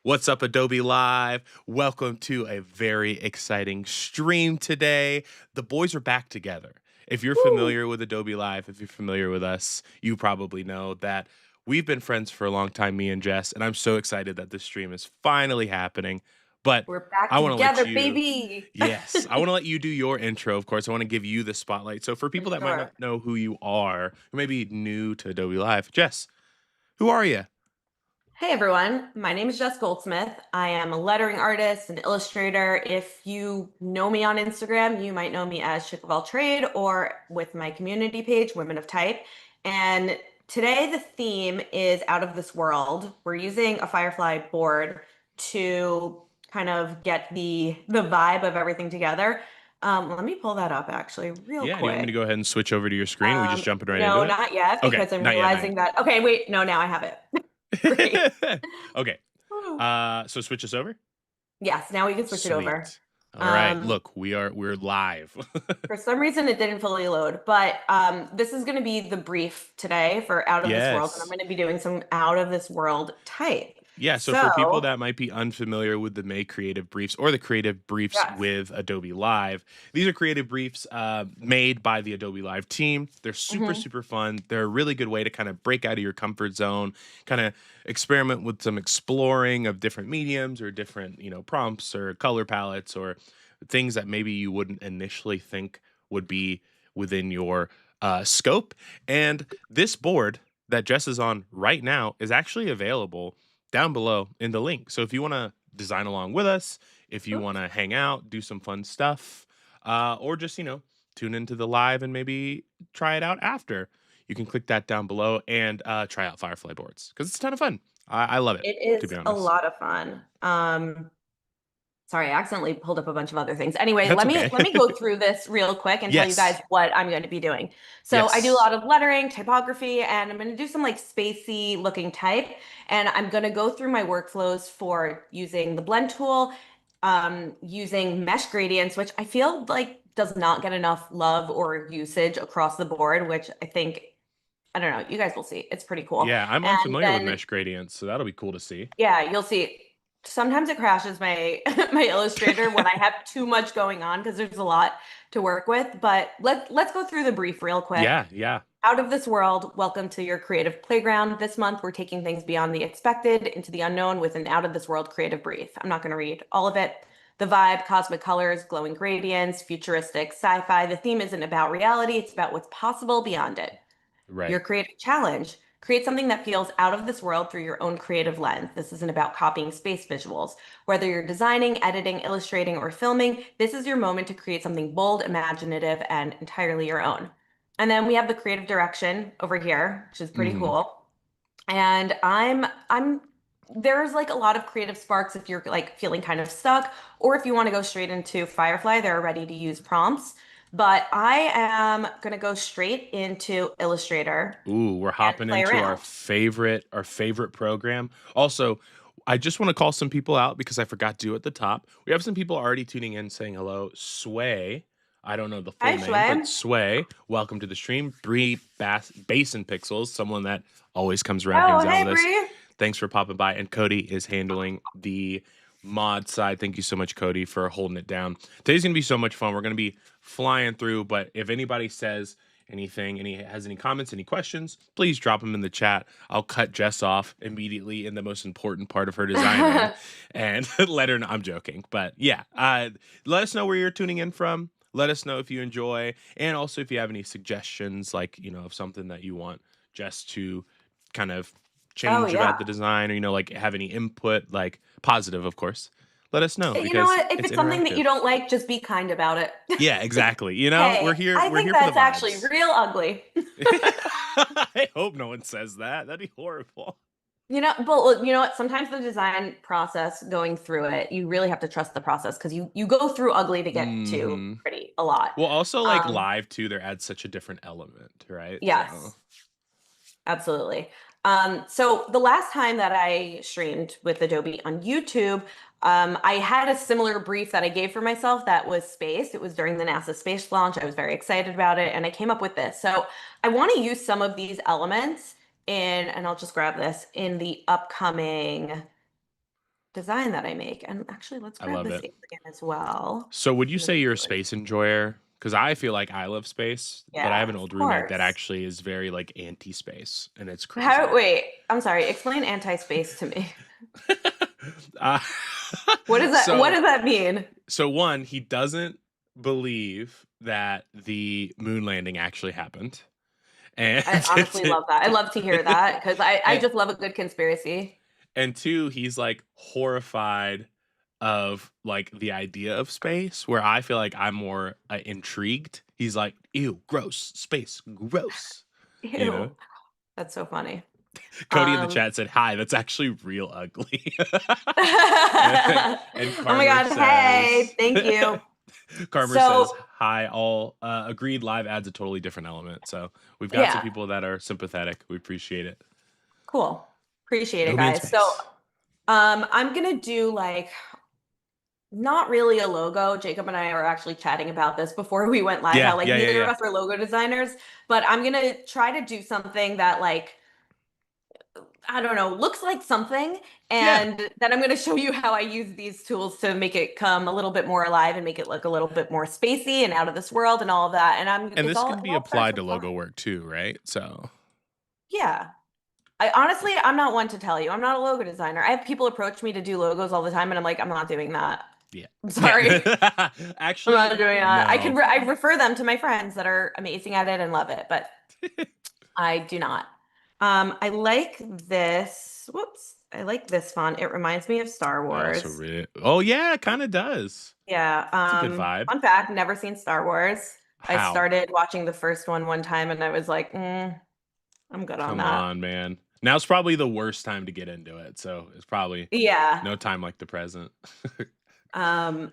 What's up, Adobe Live? Welcome to a very exciting stream today. The boys are back together. If you're Woo! familiar with Adobe Live, if you're familiar with us, you probably know that we've been friends for a long time, me and Jess, and I'm so excited that this stream is finally happening. But We're back I want to let together, you, baby. yes, I want to let you do your intro, of course. I want to give you the spotlight. So for For people that might not sure. know who you are, who may be new to Adobe Live, Jess, who are you? Hey everyone, my name is Jess Goldsmith. I am a lettering artist and illustrator. If you know me on Instagram, you might know me as Chick of All Trade or with my community page, Women of Type. And today the theme is out of this world. We're using a Firefly board to kind of get the vibe of everything together. Let me pull that up actually real Yeah, do you want me to quick. go ahead and switch over to your screen? We just jumping right into No, it? not yet, Okay, because I'm not yet, not realizing that. Okay, wait, no, now I have it. Great. yet. Okay, Woo. so switch us over? Yes, now we can switch it over. Sweet. All right, Um, look, we're live. for some reason it didn't fully load, but this is going to be the brief today for Out of This World, and I'm Yes. going to be doing some Out of This World type. Yeah, so for people So, that might be unfamiliar with the May creative briefs or the creative briefs yes. with Adobe Live, these are creative briefs made by the Adobe Live team. They're super, Hmm. super fun. They're a really good way to kind of break out of your comfort zone, kind of experiment with some exploring of different mediums or different, prompts or color palettes or things that maybe you wouldn't initially think would be within your scope. And this board that Jess is on right now is actually available down below in the link. So if you want to design along with us, if you want Oops. to hang out, do some fun stuff, or just, tune into the live and maybe try it out after, you can click that down below and try out Firefly Boards because it's a ton of fun. I love it, It to is be a honest. lot of fun. Sorry, I accidentally pulled up a bunch of other things. Anyway, That's let me okay. go through this real quick and tell you guys Yes. what I'm going to be doing. So I do a Yes. lot of lettering, typography, and I'm going to do some like spacey looking type. And I'm going to go through my workflows for using the blend tool, using mesh gradients, which I feel like does not get enough love or usage across the board, which I think, I don't know, you guys will see. It's pretty cool. Yeah, I'm And unfamiliar with then mesh gradients, so that'll be cool to see. yeah, you'll see. Sometimes it crashes my my Illustrator when I have too much going on because there's a lot to work with. But let's go through the brief real quick. Yeah, yeah. Out of this world, welcome to your creative playground. This month, we're taking things beyond the expected into the unknown with an out of this world creative brief. I'm not going to read all of it. The vibe, cosmic colors, glowing gradients, futuristic sci-fi. The theme isn't about reality, it's about what's possible beyond it. Your Right. creative challenge. Create something that feels out of this world through your own creative lens. This isn't about copying space visuals. Whether you're designing, editing, illustrating, or filming, this is your moment to create something bold, imaginative, and entirely your own. And then we have the creative direction over here, which is pretty Hmm. cool. And I'm there's like a lot of creative sparks if you're like feeling kind of stuck, or if you want to go straight into Firefly, they're ready to use prompts. But I am gonna go straight into Illustrator Ooh, we're and hopping play into our around. favorite program. Also, I just want to call some people out because I forgot to do at the top. We have some people already tuning in saying hello. Sway, I don't know the full Hi, name, but Shway. Sway, welcome to the stream. Bree Basin Pixels, someone that always comes around, Oh, hangs out hey, with us. Bree. Thanks for popping by. And Cody is handling the mod side. Thank you so much, Cody, for holding it down. Today's gonna be so much fun. We're gonna be flying through, but if anybody says anything, any has any comments, any questions, please drop them in the chat. I'll cut Jess off immediately in the most important part of her designing and let her know. I'm joking, but yeah, let us know where you're tuning in from. Let us know if you enjoy, and also if you have any suggestions, like of something that you want Jess to kind of Oh, change about yeah. the design, or like have any input, like positive, of course. Let us know You know because what? If it's it's something that interactive. you don't like, just be kind about it. Yeah, exactly. Hey, We're here. I We're think here for the that's actually vibes. real ugly. I hope no one says that. That'd be horrible. But well, you know what? Sometimes the design process, going through it, you really have to trust the process because you go through ugly to get to Hmm. pretty a lot. Well, also like Um, live too, there adds such a different element, right? So. yes, absolutely. So the last time that I streamed with Adobe on YouTube, I had a similar brief that I gave for myself that was space. It was during the NASA space launch. I was very excited about it, and I came up with this. So I want to use some of these elements and I'll just grab this in the upcoming design that I make. And actually, let's I grab love this it. alien as well. So would you From the say you're a viewers. space enjoyer? Because I feel like I love space, but I have Yeah, an of old roommate that course. actually is very like anti-space, and it's How, crazy. wait, I'm sorry. Explain anti-space to me. uh, What does that what so does that mean? so one, he doesn't believe that the moon landing actually happened, and I honestly love that. I love to hear that because I and, just love a good conspiracy. and two, he's like horrified of like the idea of space, where I feel like I'm more intrigued. He's like, ew, gross, space, gross. You know, Ew. That's so funny. Cody in the Um chat said, "Hi, that's actually real ugly." and, oh and my Karmer God. Hey, says, thank you. Karmer says, So "Hi, all agreed. Live adds a totally different element, so we've got some yeah, people that are sympathetic. We appreciate it. cool. Appreciate it, Adobe in guys. So space. I'm gonna do like not really a logo. Jacob and I are actually chatting about this before we went live, how Yeah, like yeah, yeah, neither of yeah, us are logo designers, but I'm gonna try to do something that like I don't know, looks like something. yeah." And then I'm going to show you how I use these tools to make it come a little bit more alive and make it look a little bit more spacey and out of this world and all of that. And And this it can be all starts applied with to fun. logo work too, right? So Yeah. I honestly, I'm not one to tell you. I'm not a logo designer. I have people approach me to do logos all the time, and I'm like, I'm not doing that. yeah, I'm sorry. yeah. I'm not Actually, doing that. no. I refer them to my friends that are amazing at it and love it, but I do not. I like this. Whoops. I like this font. It reminds me of Star I also Wars. really. Oh yeah, it kind of does. Yeah. It's a good vibe. Fun fact, never seen Star Wars. I How? started watching the first one time and I was like, I'm good on Come that. on, man. Now's probably the worst time to get into it. So it's probably Yeah. no time like the present. And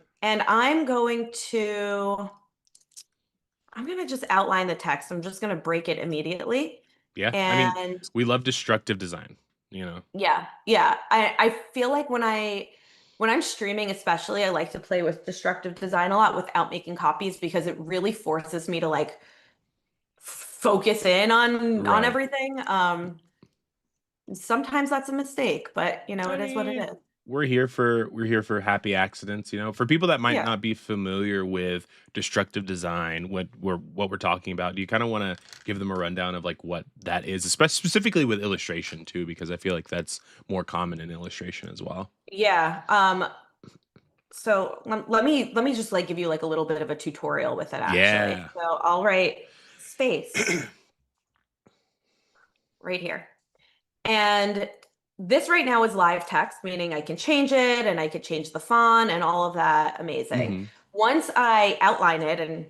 I'm gonna just outline the text. I'm just gonna break it immediately. Yeah. I mean, And we love destructive design, you know? yeah, yeah. I feel like when I'm streaming especially, I like to play with destructive design a lot without making copies because it really forces me to like focus in on Right. everything. Sometimes that's a mistake, but you know, I it is what it mean, is. we're here for happy accidents, you know. For people that might Yeah. not be familiar with destructive design, what we're talking about, do you kind of want to give them a rundown of like what that is, especially specifically with illustration too, because I feel like that's more common in illustration as well. Yeah. So let me just like give you like a little bit of a tutorial with it actually. Yeah. So I'll write space right here. And this right now is live text, meaning I can change it and I could change the font and all of that. Amazing. hmm Once I outline it and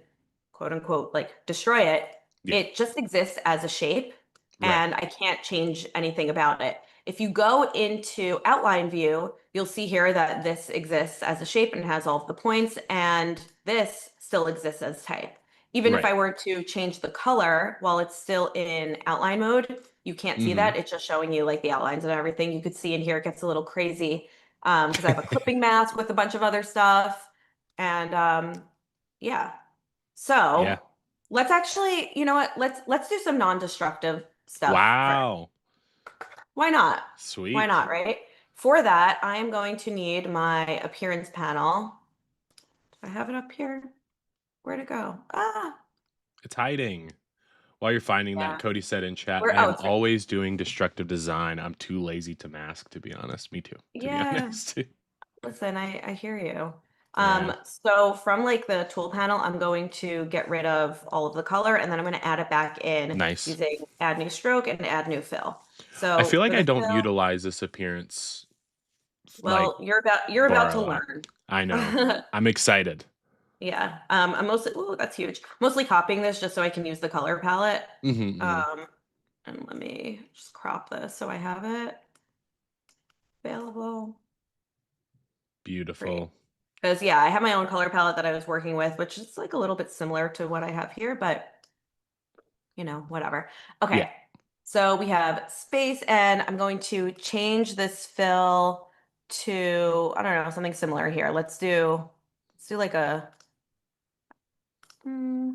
quote unquote like destroy it, Yeah. it just exists as a shape Right. and I can't change anything about it. If you go into outline view, you'll see here that this exists as a shape and has all of the points, and this still exists as type. Even if Right. I were to change the color while it's still in outline mode, you can't see hmm that. It's just showing you like the outlines and everything. You could see in here it gets a little crazy because I have a clipping mask with a bunch of other stuff. And yeah. Yeah. So let's actually, you know what? Let's do some non-destructive stuff first. Wow. Why not? Why Sweet. not, right? For that, I am going to need my appearance panel. Do I have it up here? Where'd it go? Ah, It's hiding. While you're finding that, yeah. Cody said in chat, Where? I Oh, am it's right. always doing destructive design. I'm too lazy to mask, to be honest. Me too, to be Yeah. honest. Listen, I hear you. Yeah. So from like the tool panel, I'm going to get rid of all of the color and then I'm going to add it back in Nice. using add new stroke and add new fill. I feel So like for I the don't fill, utilize this appearance like well, you're about bar a to lot. learn. I know. I'm excited. Yeah. I'm mostly, oh, that's huge. Mostly copying this just so I can use the color palette. Hmm. Um, and let me just crop this so I have it available. Great. Beautiful. Because yeah, I have my own color palette that I was working with, which is like a little bit similar to what I have here, but you know, whatever. Yeah. Okay. So we have space and I'm going to change this fill to, I don't know, something similar here. Let's do like a hmm,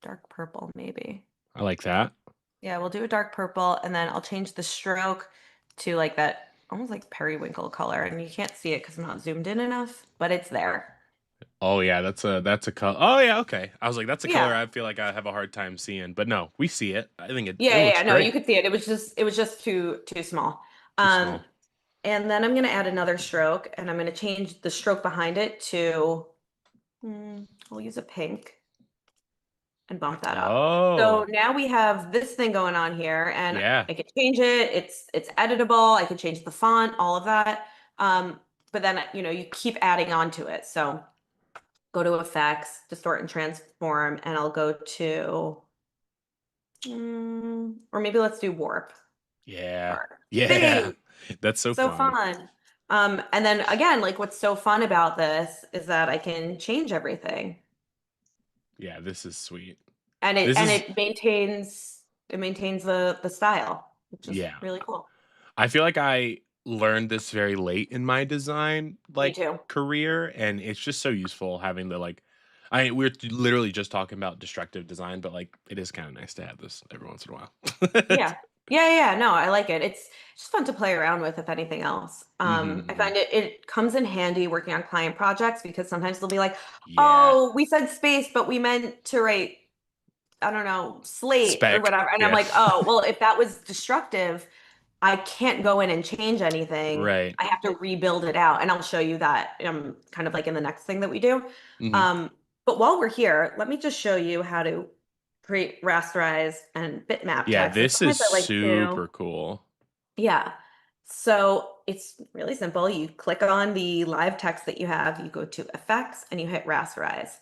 dark purple maybe. I like that. Yeah, we'll do a dark purple and then I'll change the stroke to like that almost like periwinkle color, and you can't see it because I'm not zoomed in enough, but it's there. Oh yeah, that's a color. Oh yeah, okay. I was like, that's a color Yeah. I feel like I have a hard time seeing, but no, we see it. I think it Yeah, yeah, looks yeah. No, you great. could see it. It was just too small. Too Um, small. and then I'm gonna add another stroke, and I'm gonna change the stroke behind it to, I'll use a pink and bump that up. So Oh now we have this thing going on here, and yeah, I could change it. It's editable. I could change the font, all of that. But then you keep adding on to it. So go to effects, distort and transform, and I'll go to, or maybe let's do warp. yeah, yeah. Perfect. That's so So fun. fun. And then again, like what's so fun about this is that I can change everything. Yeah, this is sweet. And it This and is it maintains the style, which is yeah. really cool. I feel like I learned this very late in my design Me like too. career, and it's just so useful having the like. We're literally just talking about destructive design, but like it is kind of nice to have this every once in a while. Yeah. Yeah, yeah, yeah. No, I like it. It's just fun to play around with, if anything else. I Hmm. find it comes in handy working on client projects because sometimes they'll be like, Yeah, "Oh, we said space, but we meant to write, I don't know, slate or spec. whatever." And I'm Yeah, like, "Oh, well, if that was destructive, I can't go in and change anything. right. I have to rebuild it out." And I'll show you that kind of like in the next thing that we do. Hmm. Um, but while we're here, let me just show you how to create rasterize and bitmap Yeah, text. And this is sometimes I like to, super cool. yeah. So it's really simple. You click on the live text that you have, you go to effects and you hit rasterize.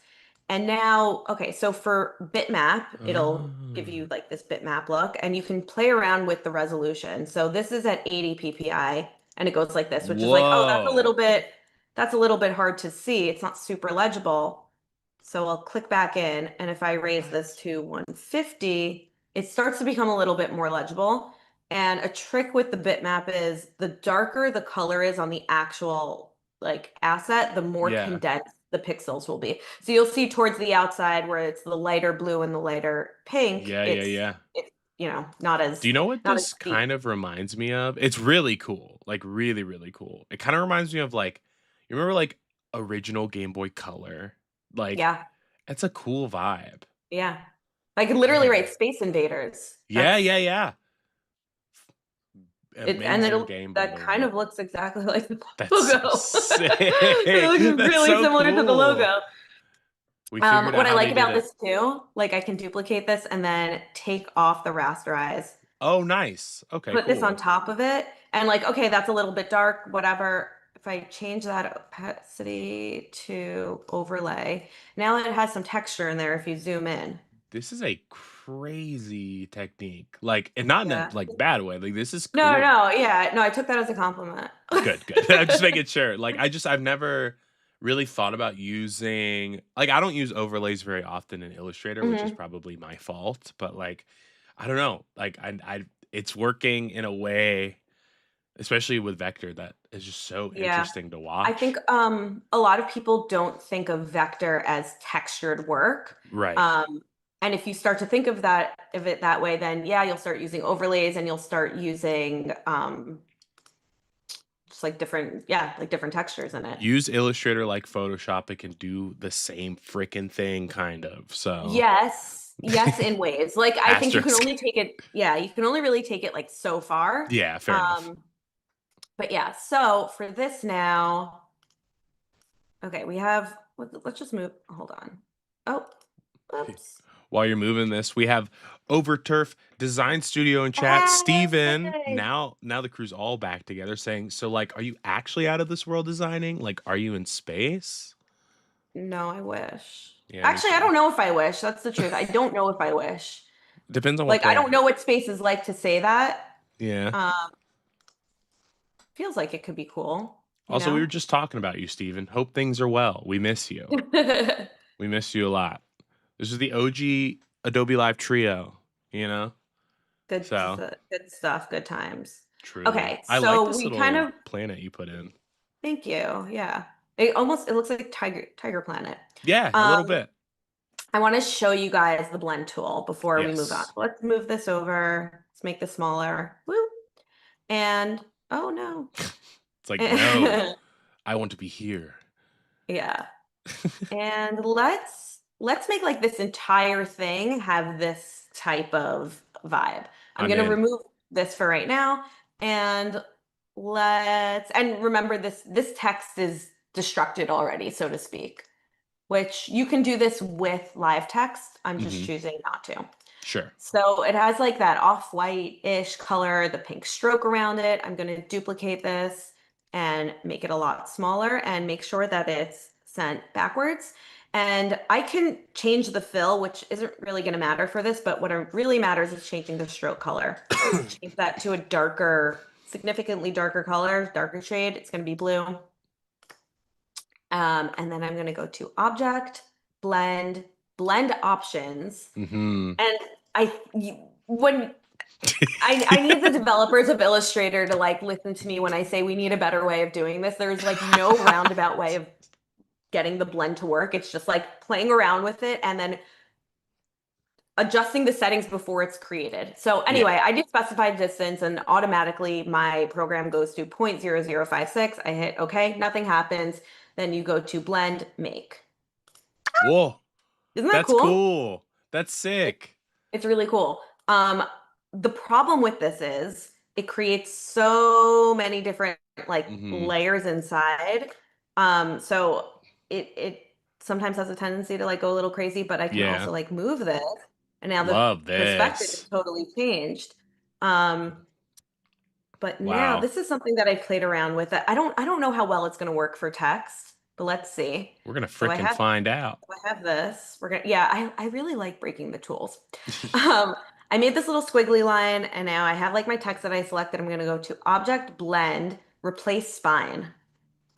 And now, okay, so for bitmap, it'll give Oh. you like this bitmap look and you can play around with the resolution. So this is at 80 ppi and it goes like this, which is like, oh, Whoa. that's a little bit hard to see. It's not super legible. So I'll click back in and if I raise What? this to 150, it starts to become a little bit more legible. And a trick with the bitmap is the darker the color is on the actual like asset, the more Yeah. condensed the pixels will be. So you'll see towards the outside where it's the lighter blue and the lighter pink, Yeah, yeah, it's yeah. it's not Do as you know what not as this deep. kind of reminds me of? It's really cool. Like really, really cool. It kind of reminds me of like you remember like original Game Boy Color? Like Yeah, it's a cool vibe. yeah. I could literally Man. write Space Invaders. Yeah, That's yeah, yeah. it, and Amazing game, by that the kind way. of looks exactly like the That's so logo. It sick. looks That's really so similar to the cool. logo. We figured out What I how like they did about it. this too, like I can duplicate this and then take off the rasterize, Oh, nice. Okay, put this on cool. top of it, and like, okay, that's a little bit dark, whatever. If I change that opacity to overlay, now it has some texture in there if you zoom in. This is a crazy technique. Like, and not in a Yeah. like bad way. Like, this is No, cool. no, yeah. No, I took that as a compliment. Good, good. I'm just making sure. Like, I've never really thought about using like I don't use overlays very often in Illustrator, which is Hmm. probably my fault. But like, I don't know. Like, it's working in a way, especially with vector, that is just so Yeah. interesting to I think watch. a lot of people don't think of vector as textured work. Right. Um, and if you start to think of it that way, then yeah, you'll start using overlays and you'll start using just like different textures in it. Use Illustrator like Photoshop. It can do the same freaking thing, kind of. So, Yes, yes, in ways. Like I think you can asterisk. only take it, yeah, you can only really take it like so far. Yeah, fair enough. Um, but yeah, so for this now, okay, we have let's just move, hold on. Oh, oops. While you're moving this, we have Overturf Design Studio in chat. Steven, Hey! now the crew's all back together saying, so like, are you actually out of this world designing? Like, are you in space? No, I wish. Yeah, me Actually, I too. don't know if I wish. That's the truth. I don't know if I wish. Depends on what Like, I planet. don't know what space is like to say that. Yeah. Um, feels like it could be cool, you Also, we were know? just talking about you, Steven. Hope things are well. We miss you. We miss you a lot. This is the OG Adobe Live trio, you know? So, Good stuff, good times. truly. Okay, I like so this we kind little of, planet you put in. thank you. Yeah. It looks like Tiger Planet. Yeah, a Um, little bit. I want to show you guys the blend tool before we move on. Yes. Let's move this over. Let's make this smaller. Woo. And Oh no. It's like, no, I want to be here. Yeah. And let's make like this entire thing have this type of vibe. I'm I'm gonna in. remove this for right now, and and remember this text is destructed already, so to speak, which you can do this with live text. I'm just Hmm. choosing not to. Sure. So it has like that off-white-ish color, the pink stroke around it. I'm going to duplicate this and make it a lot smaller and make sure that it's sent backwards. And I can change the fill, which isn't really going to matter for this, but what really matters is changing the stroke color. Change that to a darker, significantly darker color, darker shade. It's going to be blue. And then I'm going to go to Object, Blend, Blend Options. Hmm. And when I need the developers of Illustrator to like listen to me when I say we need a better way of doing this. There's like no roundabout way of getting the blend to work. It's just like playing around with it and then adjusting the settings before it's created. So Yeah. anyway, I do specified distance and automatically my program goes to 0.0056. I hit OK, nothing happens. Then you go to blend, make. Whoa. Isn't that That's cool? cool. That's sick. It's really cool. The problem with this is it creates so many different like Hmm. layers inside. So it sometimes has a tendency to like go a little crazy, but I can Yeah. also like move this, and now the Love perspective is this. totally changed. Um, but now Wow. this is something that I played around with. I don't know how well it's going to work for text, but let's see. We're gonna So I frickin' have find out. I have this. Yeah, I really like breaking the tools. Um, I made this little squiggly line and now I have like my text that I selected. I'm gonna go to Object Blend, Replace Spine.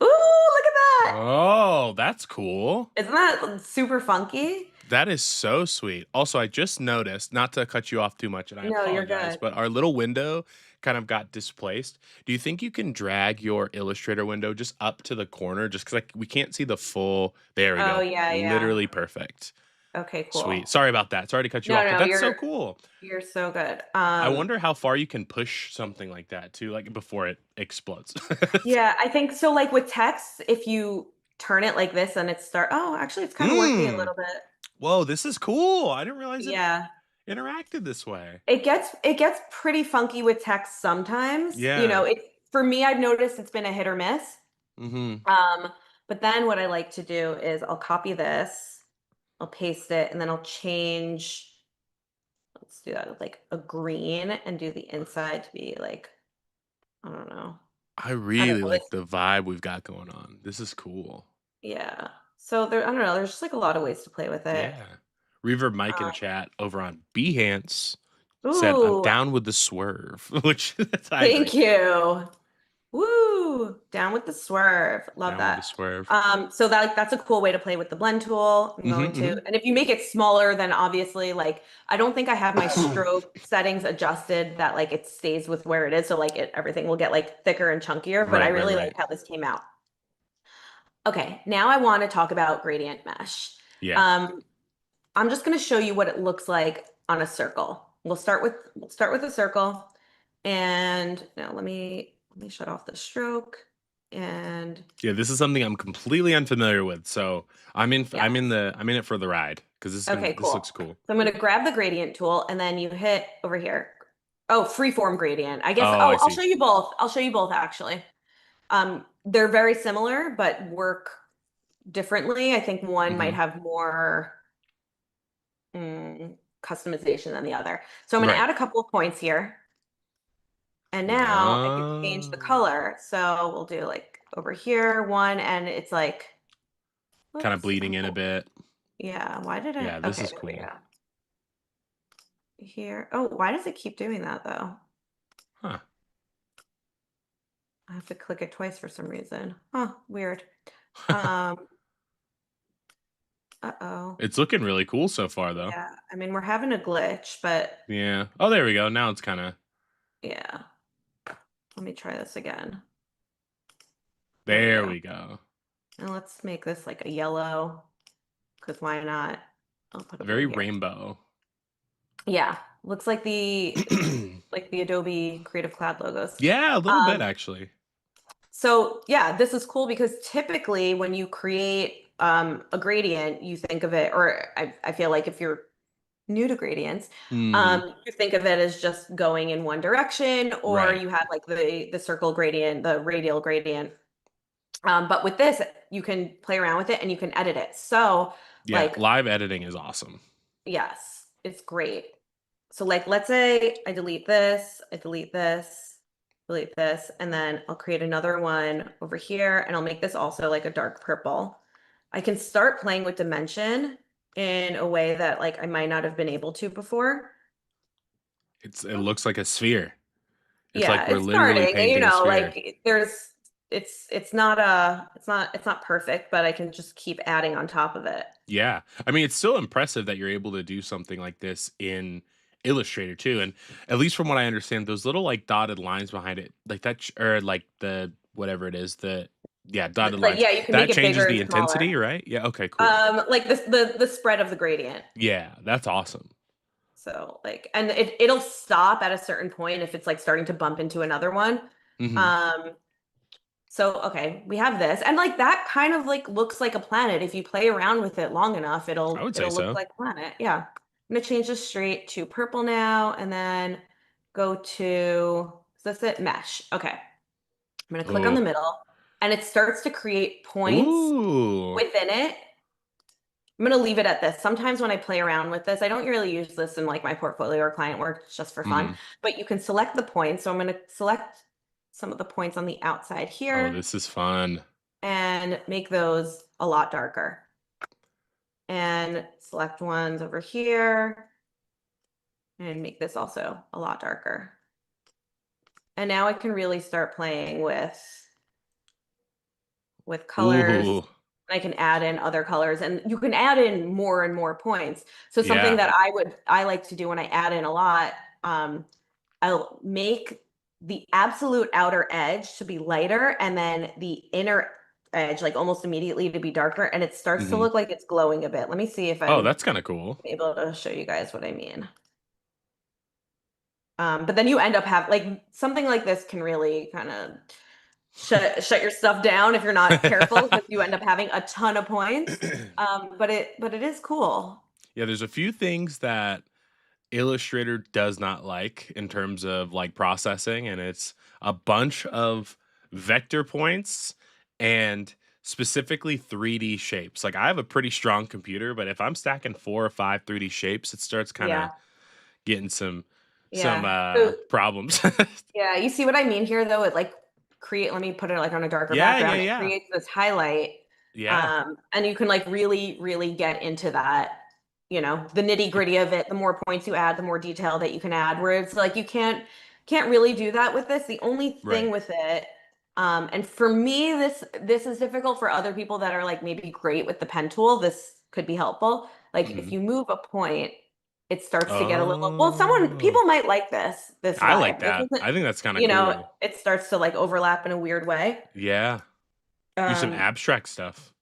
Ooh, look at that. Oh, that's cool. Isn't that super funky? That is so sweet. Also, I just noticed, not to cut you off too much, and I No, you're apologize, good. but our little window kind of got displaced. Do you think you can drag your Illustrator window just up to the corner? Just because like we can't see the full. There we Oh go. yeah, yeah. Literally perfect. Okay, Sweet. cool. Sorry about that. Sorry to cut you No, off, but no, that's so you're cool. you're so good. I wonder how far you can push something like that too, like before it explodes. Yeah, I think so like with text, if you turn it like this and oh, actually it's kind of working a Mm. little bit. Whoa, this is cool. I didn't realize it Yeah. interacted this way. It gets pretty funky with text sometimes. Yeah. It for me, I've noticed it's been a hit or miss. Hmm. Um, but then what I like to do is I'll copy this, I'll paste it, and then I'll change. Let's do that with like a green and do the inside to be like, I don't know. I I don't really know. like the vibe we've got going on. This is cool. Yeah. So I don't know. There's just like a lot of ways to play with it. Yeah. Reverb Mike in Uh, chat over on Behance said, I'm ooh, down with the swerve, which I agree. thank you. Woo! Down with the swerve. Love Down with the that. swerve. So that's a cool way to play with the blend tool. I'm Hmm. going to, and if you make it smaller, then obviously like I don't think I have my stroke settings adjusted that like it stays with where it is. So like everything will get like thicker and chunkier, but I Right, right, really like right. how this came out. Okay, now I want to talk about gradient mesh. Yeah. Um, I'm just going to show you what it looks like on a circle. We'll start with a circle. And now let me shut off the stroke and Yeah, this is something I'm completely unfamiliar with. So yeah. I'm in it for the ride because Okay, this cool. looks cool. So I'm going to grab the gradient tool and then you hit over here. Oh, freeform gradient. I guess, Oh, I oh, I'll see. show you both. I'll show you both actually. They're very similar, but work differently. I think one might Hmm. have more customization than the other. So I'm going to Right. add a couple of points here. And now I can change the Oh, color. So we'll do like over here one, and it's like, kind of whoops, bleeding in a bit. yeah, why did Yeah, this okay, is there we cool. go. Here, oh, why does it keep doing that though? Huh. I have to click it twice for some reason. Huh, weird. Um, uh-oh. It's looking really cool so far, though. Yeah, I mean, we're having a glitch, but Yeah. Oh, there we go. Now it's kind of yeah, let me try this again. There we there go. we go. And let's make this like a yellow, because why not? I'll put a blue Very here. rainbow. Yeah. Looks like the Adobe Creative Cloud logos. Yeah, a little bit Um, actually. so yeah, this is cool because typically when you create a gradient, you think of it, or I feel like if you're new to gradients, Hmm. you think of it as just going in one direction, or Right. you have like the circle gradient, the radial gradient. But with this, you can play around with it and you can edit it. So Yeah, like, live editing is awesome. yes, it's great. So like, let's say I delete this, delete this, and then I'll create another one over here and I'll make this also like a dark purple. I can start playing with dimension in a way that like I might not have been able to before. It looks like a sphere. It's like Yeah, we're it's literally starting, and painting a sphere. like it's not perfect, but I can just keep adding on top of it. Yeah. I mean, it's still impressive that you're able to do something like this in Illustrator too. And at least from what I understand, those little like dotted lines behind it, like that, or like the whatever it is, the yeah, dotted Like, lines, yeah, you can make that it changes bigger the and intensity, smaller. right? Yeah. Okay, cool. Like the spread of the gradient. Yeah, that's awesome. So like, and it'll stop at a certain point if it's like starting to bump into another one. Hmm. Um, so okay, we have this, and like that kind of like looks like a planet. If you play around with it long enough, I would say it'll look so. like a planet. Yeah. I'm gonna change this straight to purple now, and then go to, is this it? Mesh. Okay. I'm gonna click on the Oh. middle, and it starts to create points Ooh. within it. I'm gonna leave it at this. Sometimes when I play around with this, I don't really use this in like my portfolio or client work, it's just for fun. Hmm. But you can select the points. So I'm gonna select some of the points on the outside Oh, here this is fun. and make those a lot darker. And select ones over here and make this also a lot darker. And now I can really start playing with colors. Ooh. I can add in other colors, and you can add in more and more points. So something Yeah. that I like to do when I add in a lot, I'll make the absolute outer edge to be lighter and then the inner edge like almost immediately to be darker, and it starts to Hmm. look like it's glowing a bit. Let me see if Oh, I'm that's kind of cool. able to show you guys what I mean. But then you end up have like something like this can really kind of shut your stuff down if you're not careful because you end up having a ton of points. But it is cool. Yeah, there's a few things that Illustrator does not like in terms of like processing, and it's a bunch of vector points and specifically 3D shapes. Like I have a pretty strong computer, but if I'm stacking 4 or 5 3D shapes, it starts kind of Yeah, getting some yeah. So problems. yeah, you see what I mean here though? It like create, let me put it like on a darker Yeah, yeah, background. It yeah. creates this highlight. Yeah. And you can like really, really get into that, the It, nitty-gritty of it. The more points you add, the more detail that you can add, where it's like you can't really do that with this. The only thing right. with it, and for me, this is difficult. For other people that are like maybe great with the pen tool, this could be helpful. Like if Hmm. you move a point, it starts to get a little, well, Oh, people might like this I like vibe. This that. isn't, I think that's kind of cool. it starts to like overlap in a weird way. Yeah. Do some Um, abstract stuff.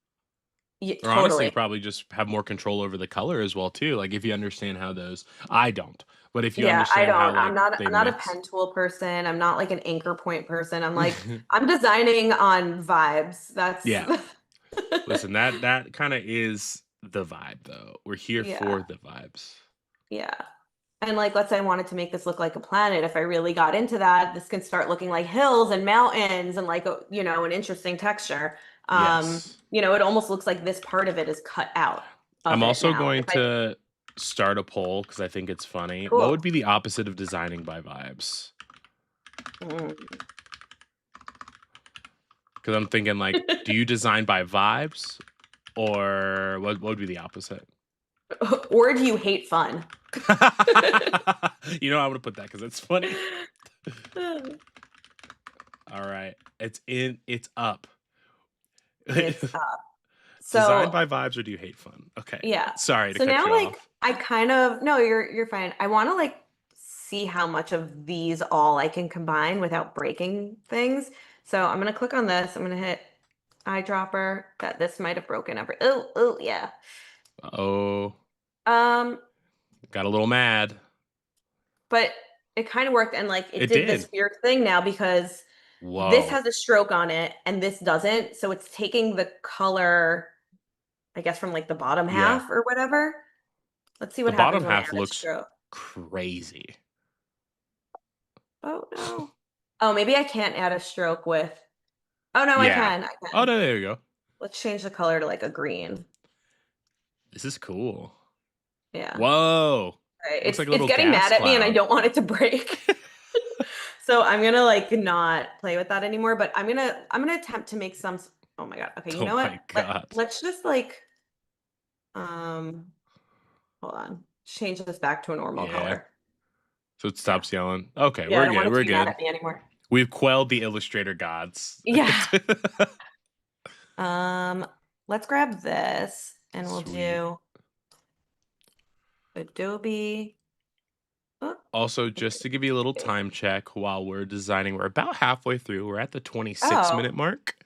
yeah, Or honestly, totally. probably just have more control over the color as well too. Like if you understand how those, I don't, but if you Yeah, I understand how don't. like they I'm not a mix. pen tool person. I'm not like an anchor point person. I'm designing on vibes. That's Yeah. Listen, that kind of is the vibe though. We're here yeah, for the vibes. yeah. And like let's say I wanted to make this look like a planet. If I really got into that, this can start looking like hills and mountains and like an interesting texture. Yes. It almost looks like this part of it is cut out I'm of it also now. going If I to start a poll because I think it's funny. What Cool. would be the opposite of designing by vibes? Mm. Because I'm thinking like, do you design by vibes or what would be the opposite? Or do you hate fun? You know, I'm gonna put that because it's funny. All right, it's up. It's Design so by vibes or do you hate fun? Okay, yeah. sorry to So cut now you like off. I kind of no, you're fine. I want to like see how much of these all I can combine without breaking things. So I'm gonna click on this. I'm gonna hit eyedropper. That this might have broken every. Oh yeah. Oh, Um. got a little mad. but it kind of worked, and like it It did this did. weird thing now because this Whoa. has a stroke on it and this doesn't. So it's taking the color, I guess, from like the bottom Yeah. half or whatever. Let's see The what happens bottom when I half add a looks stroke. crazy. Oh no. Oh, maybe I can't add a stroke with. Oh no, I Yeah. can. I Oh, can. no, there you go. Let's change the color to like a green. This is cool. Yeah. Whoa. Right. Looks like a It's little getting gas mad at me and I cloud. don't want it to break. So I'm gonna like not play with that anymore, but I'm gonna attempt to make some oh my god. Okay, you Oh know what? my God. Let's just like um hold on. Change this back to a normal Yeah. color. So it Yeah. stops yelling. Okay, Yeah, I we're don't want good. it to We're be mad good. at me anymore. We've quelled the Illustrator gods. Yeah. Um, let's grab this and we'll Sweet. do Adobe. Oh, Also, just to give you a little time Illustrator. check while we're designing, we're about halfway through. We're at the 26-minute Oh, mark.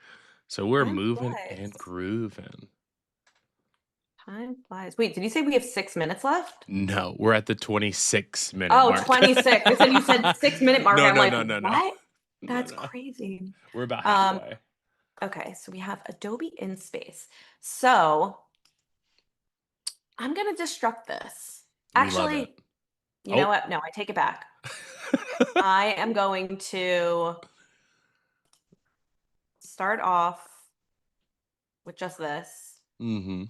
So we're time moving and flies. grooving. Time flies. Wait, did you say we have 6 minutes left? No, we're at the 26-minute Oh, mark. 26. And then you said 6 minute mark. No, I'm no, like, no, no, no. what? No, That's no. crazy. We're about Um, halfway. okay, so we have Adobe InSpace. So I'm gonna destruct this. We love it. Actually, you know Oh. what? No, I take it back. I am going to start off with just this, Mm-hmm.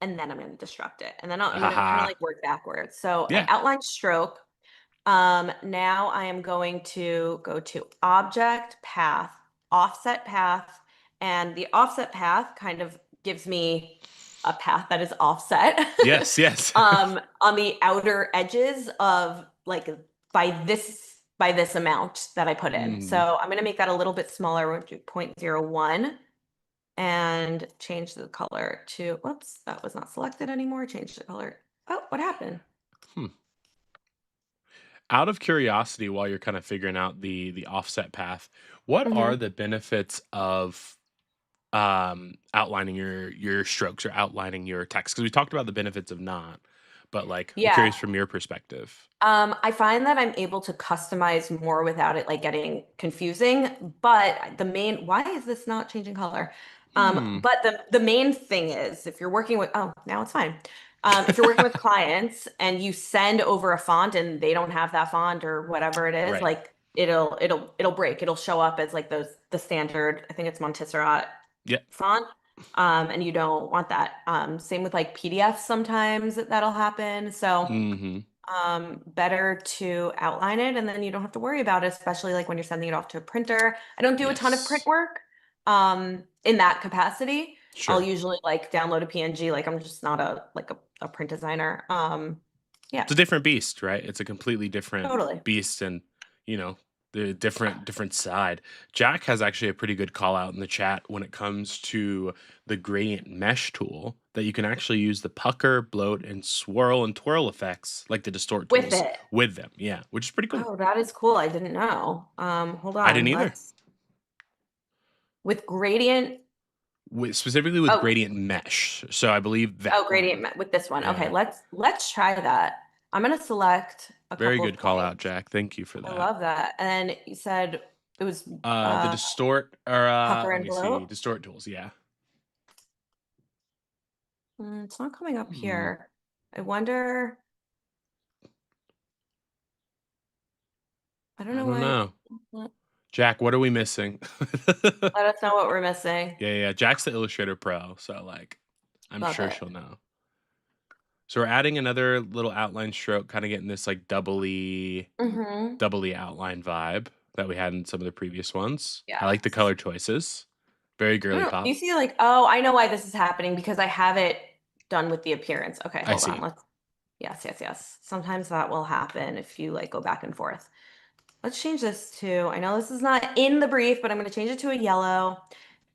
and then I'm going to destruct it. And then I'm going to kind of Haha. like work backwards. So I Yeah. outlined stroke. Now I am going to go to object path, offset path, and the offset path kind of gives me a path that is offset Yes, yes. on the outer edges of like by this amount that I put in. Mm. So I'm going to make that a little bit smaller. We'll do 0.01 and change the color to, whoops, that was not selected anymore. Change the color. Oh, what happened? Hmm. Out of curiosity, while you're kind of figuring out the offset path, what are Hmm. the benefits of outlining your strokes or outlining your text? Because we talked about the benefits of not, but like I'm Yeah. curious from your perspective. I find that I'm able to customize more without it like getting confusing. But why is this not changing color? Hmm. But the main thing is if you're working with, oh, now it's fine. If you're working with clients and you send over a font and they don't have that font or whatever it is, Right. like it'll break. It'll show up as like the standard, I think it's Montserrat Yeah. font. And you don't want that. Same with like PDFs sometimes that'll happen. So Mm-hmm. better to outline it and then you don't have to worry about it, especially like when you're sending it off to a printer. I don't do a ton of print Yes. work in that capacity. I'll Sure. usually like download a PNG, like I'm just not a print designer. Yeah, It's a different beast, right? It's a completely different totally. beast, and you know the different side. Jack has actually a pretty good call out in the chat when it comes to the gradient mesh tool that you can actually use the pucker, bloat, and swirl and twirl effects like the distort With tools it. with them. Yeah, which is pretty cool. Oh, that is cool. I didn't know. Hold I didn't on. either. Let's with gradient. Specifically with Oh, gradient mesh. So I believe that oh, one. with this one. Okay, Yeah, let's try that. I'm gonna select a very couple of good call out, points. Jack. Thank you for I that. love that. And you said it was The distort or pucker let and me see, bloat. distort tools. Yeah. It's not coming up Hmm. here. I wonder. I don't I know don't why. know. Jack, what are we missing? Let us know what we're missing. Yeah, yeah. Jack's the Illustrator Pro, so like I'm Love sure it. she'll know. So we're adding another little outline stroke, kind of getting this like Hmm. doubly outline vibe that we had in some of the previous ones. I like the Yes. color choices. Very girly No, pop. you see, like, oh, I know why this is happening because I have it done with the appearance. Okay, I hold on. see. Yes, yes, yes. Sometimes that will happen if you like go back and forth. Let's change this to, I know this is not in the brief, but I'm going to change it to a yellow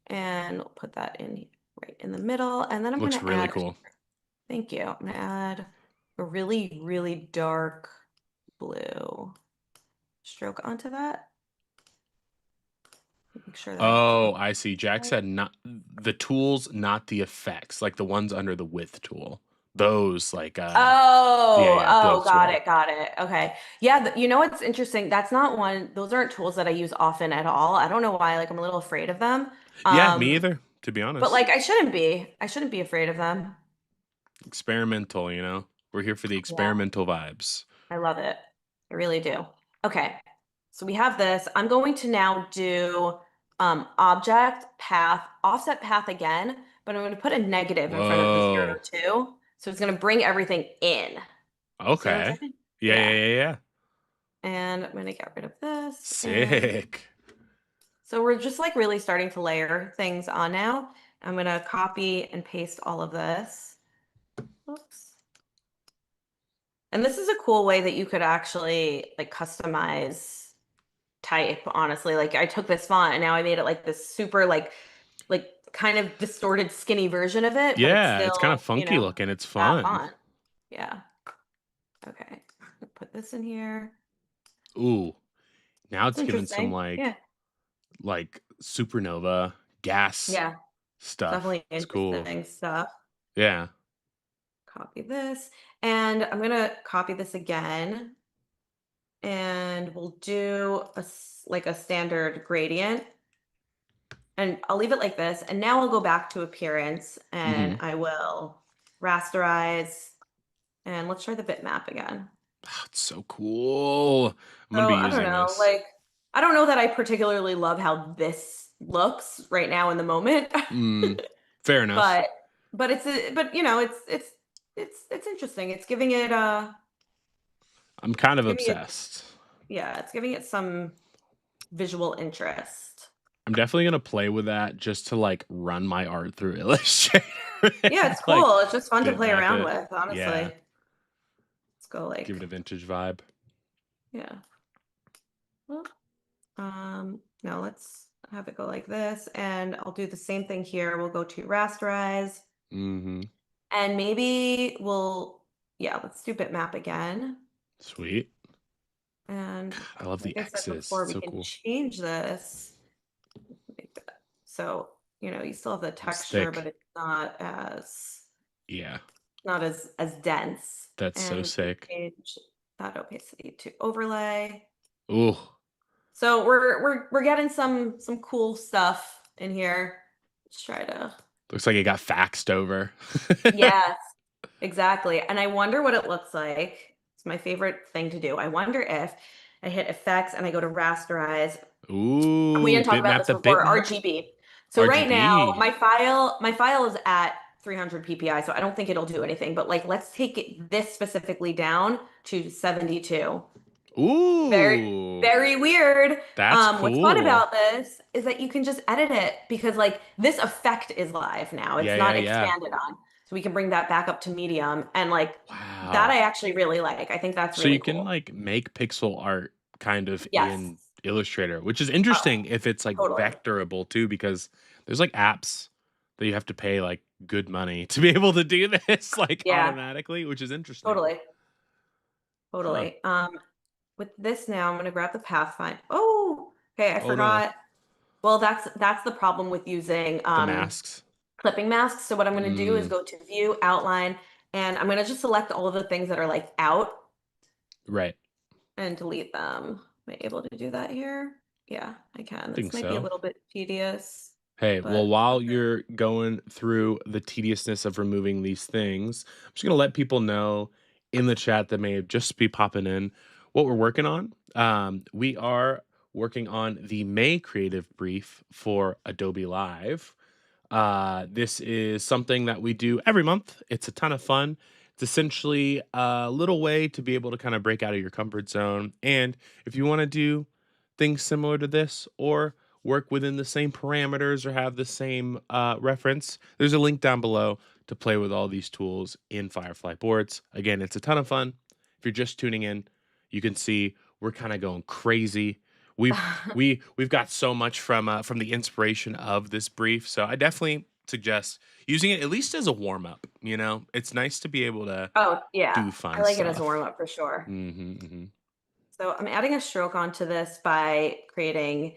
and we'll put that in right in the middle. And then I'm going Looks to really add, cool. thank you. I'm going to add a really, really dark blue stroke onto that. Make sure that it's Oh, I see. Jack said not the tools, not the effects, like the ones under the width tool. those like yeah, Oh, yeah, oh, got bloatware. it, got it. Okay. Yeah, you know what's interesting? That's not one, those aren't tools that I use often at all. I don't know why, like I'm a little afraid of them. Yeah, me Um, either, to be but honest. like I shouldn't be. I shouldn't be afraid of them. Experimental, you know. We're here for the Yeah, experimental vibes. I love it. I really do. Okay. So we have this. I'm going to now do object path, offset path again, but I'm going to put a negative in front of the zero Whoa. two. So it's going to bring everything in. See what I'm Okay. saying? Yeah, yeah, Yeah. yeah, yeah. And I'm going to get rid of this. And Sick. so we're just like really starting to layer things on now. I'm going to copy and paste all of this. Oops. And this is a cool way that you could actually like customize type, honestly. Like I took this font and now I made it like this super like kind of distorted skinny version of it, but it's Yeah, it's kind of still, funky looking. It's that fun. font. Yeah. Okay. Put this in here. Ooh, now It's it's giving some interesting. Yeah. like supernova gas Yeah. stuff. Definitely It's cool. interesting stuff. Yeah. Copy this. And I'm gonna copy this again and we'll do like a standard gradient. And I'll leave it like this. And now I'll go back to appearance and Mhm. I will rasterize and let's try the bitmap again. Ah, it's so cool. I'm gonna So be I don't using know, this. like I don't know that I particularly love how this looks right now in the moment, Mm, fair enough. but but you know it's interesting. I'm kind It's of giving it obsessed. yeah, it's giving it some visual interest. I'm definitely gonna play with that just to like run my art through Illustrator Yeah, and it's like cool. It's just fun to play bitmap around it. with, honestly. Yeah, Let's go give like it a vintage vibe. yeah. Well, no, let's have it go like this. And I'll do the same thing here. We'll go to rasterize Mhm. and maybe yeah, let's do bitmap again. Sweet. And I love like the I said X's. before, It's we so can cool. change this. Make that- So, you know, you still have the It's texture, but thick. it's Yeah, not as dense. that's so And we sick. change that opacity to overlay. Ooh, So we're getting some cool stuff in here. Let's try to looks like it got faxed over. yes, exactly. And I wonder what it looks like. It's my favorite thing to do. I wonder if I hit effects and I go to rasterize. We Ooh, didn't talk about bitmap this the before, bitmap. RGB. So right now, RGB. my file is at 300 ppi, so I don't think it'll do anything. But like, let's take this specifically down to 72. Very, Ooh, very weird. that's What's fun cool. about this is that you can just edit it because like this effect is live now. Yeah, It's yeah, not yeah. expanded on. So we can bring that back up to medium and like that Wow. I actually really like. I think that's So really you can cool. like make pixel art kind of Yes. in Illustrator, which is Oh, interesting if it's like totally. vectorable too, because there's like apps that you have to pay like good money to be able to do this like Yeah, automatically, which is interesting. totally. Huh. Totally. With this now, I'm gonna grab the pathfinder. Oh, okay, I Oh no. forgot. Well, that's the problem with using The masks. clipping masks. So what I'm gonna do is Mm, go to view, outline, and I'm gonna just select all of the things that are like out right. and delete them. Am I able to do that here? Yeah, I can. This Think might be a so. little bit tedious, Hey, well, but while you're going through the tediousness of removing these things, I'm just gonna let people know in the chat that may just be popping in what we're working on. We are working on the May creative brief for Adobe Live. This is something that we do every month. It's a ton of fun. It's essentially a little way to be able to kind of break out of your comfort zone. And if you want to do things similar to this or work within the same parameters or have the same reference, there's a link down below to play with all these tools in Firefly Boards. Again, it's a ton of fun. If you're just tuning in, you can see we're kind of going crazy. We've we've got so much from the inspiration of this brief, so I definitely suggest using it at least as a warm up. You know, it's nice to be able to oh yeah, do I fun like it as a stuff. warm up for sure. Hmm. So I'm adding a stroke onto this by creating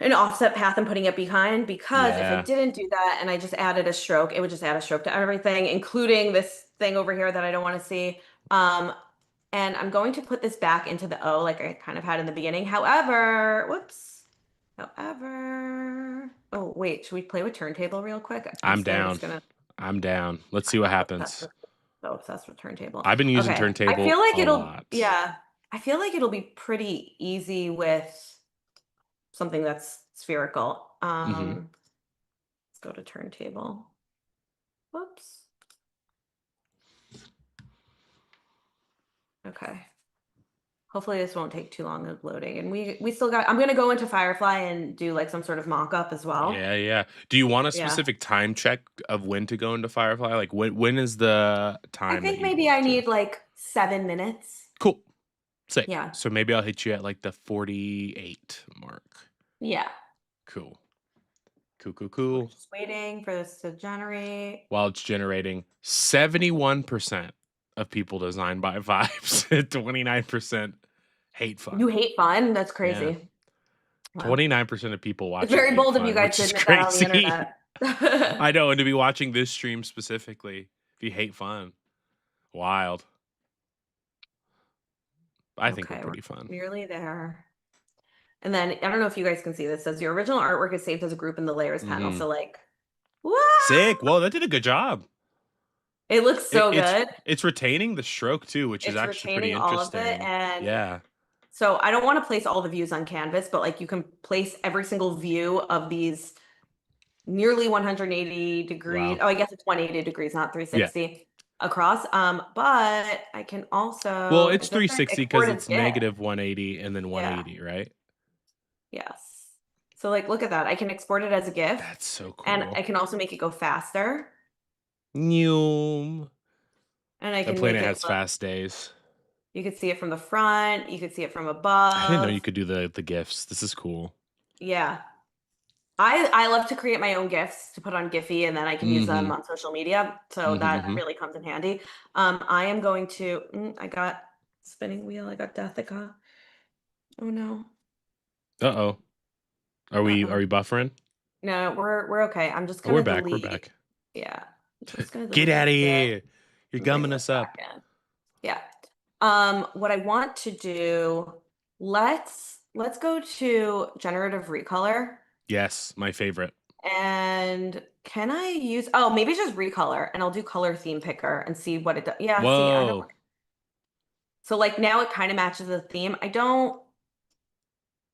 an offset path and putting it behind, because if I Yeah, didn't do that and I just added a stroke, it would just add a stroke to everything, including this thing over here that I don't want to see. Um, and I'm going to put this back into the O like I kind of had in the beginning. However, whoops. However, oh wait, should we play with turntable real quick? I'm I'm still down. just gonna, I'm down. Let's see what happens. so obsessed with turntable. I've been using Okay. I feel turntable like a lot. yeah, I feel like it'll be pretty easy with something that's spherical. Hmm. Let's go to turntable. Whoops. Okay. Hopefully this won't take too long of loading. And we still got, I'm gonna go into Firefly and do like some sort of mock-up as well. Yeah, yeah. Do you want a Yeah. specific time check of when to go into Firefly? Like when is the I time that think you'd maybe want I to? need like 7 minutes. Cool. Sick. Yeah. So maybe I'll hit you at like the 48 mark. Yeah. Cool. Cool, cool, So we're cool. just waiting for this to generate. While it's generating 71% of people design by vibes, 29% hate You fun. hate fun? That's Yeah. crazy. Wow. 29% of people It's watching very hate bold of you fun, guys which to is admit that on the crazy. internet. I know, and to be watching this stream specifically, if you hate fun, wild. I think we're Okay, we're pretty fun. nearly there. And then I don't know if you guys can see this. It says your original artwork is saved as a group in the layers panel. Hmm. So like, wow, Sick. Whoa, that did a good job. it looks It, so it's good. it's retaining the stroke too, which is It's actually pretty retaining all of it. interesting. And Yeah. so I don't want to place all the views on canvas, but like you can place every single view of these nearly 180 degrees. Wow. Oh, I guess it's 180 degrees, not Yeah. 360 across. But I can Well, also, it's it says like 360 because export as it's GIF. negative 180 and then Yeah. 180, right? Yes. So like, look at that. I can export it as a GIF, That's so and cool. I can also make it go faster, New. and I That can make planet it has look, fast days. you could see it from the front, you could see it from I didn't know you above. could do the gifs. This is cool. Yeah. I love to create my own GIFs to put on Giphy, and then I can use them Mm-hmm. on social media. So Mm-hmm. that Mm-hmm. really comes in handy. I am going to, I got spinning wheel, I got Deathica. Oh no. Uh-oh. Are we Uh-oh. buffering? No, we're okay. I'm just Oh, we're gonna back. We're delete. back. Yeah. I'm just gonna Get out delete of this here. You're and bring gumming this us back up. in. Yeah. What I want to do, let's go to generative recolor. Yes, my favorite. And can I use, oh, maybe just recolor, and I'll do color theme picker and see what it does. Yeah, see, I don't, Whoa. so like now it kind of matches the theme. I don't,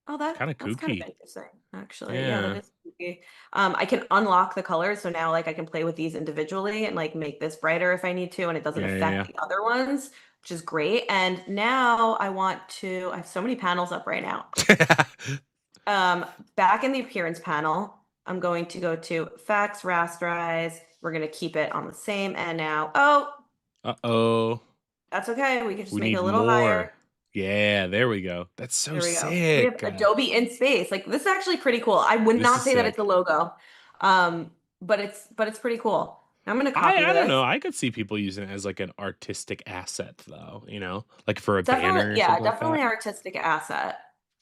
oh, Kind of that's kind of kooky. interesting, actually. Yeah, that Yeah. is spooky. I can unlock the colors, so now like I can play with these individually and like make this brighter if I need to, and it doesn't Yeah, yeah, affect the other ones, which is great. And now I have so many panels up right now. yeah. Um, Back in the appearance panel, I'm going to go to effects, rasterize. We're going to keep it on the same. And now, oh, Uh-oh. that's okay. We can just We make it need a little higher. more. Yeah, there we go. That's so There we go. We have sick. Adobe in space. Like this is actually pretty cool. I would This not is say that it's a sick. logo. But it's pretty cool. I'm going to copy I don't this. know. I could see people using it as like an artistic asset though, like for a Definitely, banner or yeah, something like definitely that. artistic asset.